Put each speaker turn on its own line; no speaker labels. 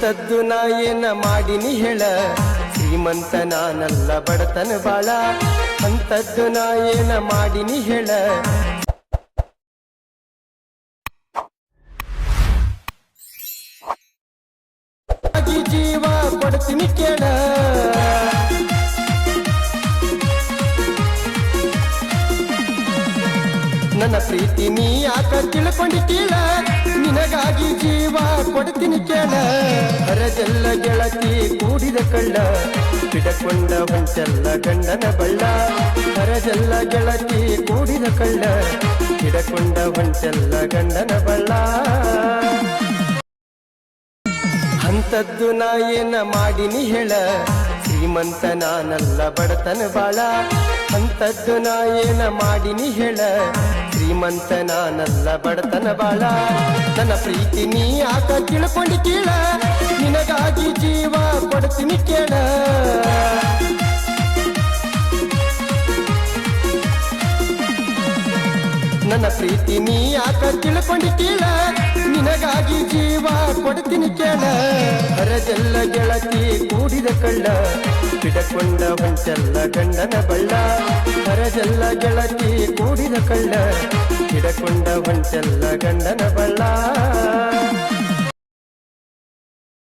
ಅಂತದ್ದು ನಾ ಏನ ಮಾಡಿನಿ ಹೇಳ, ಶ್ರೀಮಂತ ನಾನಲ್ಲ ಬಡತನ ಬಾಳ. ಅಂತದ್ದು ನಾ ಏನ ಮಾಡಿನಿ ಹೇಳ, ಜೀವ ಕೊಡ್ತೀನಿ ಕೇಳ. ನನ್ನ ಪ್ರೀತಿ ನೀ ಯಾಕ ತಿಳ್ಕೊಂಡಿದ್ದೀಳ, ನಿನಗಾಗಿ ಜೀವ ಕೊಡ್ತೀನಿ ಕೇಳ. ಹರದೆಲ್ಲ ಗೆಳತಿ ಕೂಡಿದ ಕಳ್ಳ, ಬಿಡಕೊಂಡ ಹೊಂಚಲ್ಲ ಗಂಡನ ಬಳ್ಳ. ಹರದೆಲ್ಲ ಗೆಳತಿ ಕೂಡಿದ ಕಳ್ಳ, ಬಿಡಕೊಂಡ ಹೊಂಚಲ್ಲ ಗಂಡನ ಬಳ್ಳ. ಅಂತದ್ದು ನಾ ಏನ ಮಾಡಿನಿ ಹೇಳ, ಶ್ರೀಮಂತ ನಾನಲ್ಲ ಬಡತನ ಬಾಳ. ಅಂತದ್ದು ನಾ ಏನ ಮಾಡಿನಿ ಹೇಳ, ಶ್ರೀಮಂತ ನಾನಲ್ಲ ಬಡತನ ಬಾಳ. ನನ್ನ ಪ್ರೀತಿ ನೀ ಯಾಕ ತಿಳ್ಕೊಂಡಿದ್ದೀಳ, ನಿನಗಾಗಿ ಜೀವ ಕೊಡ್ತೀನಿ ಕೇಳ. ನನ್ನ ಪ್ರೀತಿ ನೀ ಯಾಕ ತಿಳ್ಕೊಂಡಿದ್ದೀಳ, ನಿನಗಾಗಿ ಜೀವ ಕೊಡ್ತೀನಿ ಕೇಳ. ಹರದೆಲ್ಲ ಗೆಳತಿ ಕೂಡಿದ ಕಳ್ಳ, ಬಿಡಕೊಂಡ ಹೊಂಚಲ್ಲ ಗಂಡನ ಬಳ್ಳ. ಹರದೆಲ್ಲ ಗೆಳತಿ ಕೂಡಿದ ಕಳ್ಳ, ಬಿಡಕೊಂಡ ಹೊಂಚಲ್ಲ ಗಂಡನ ಬಳ್ಳ.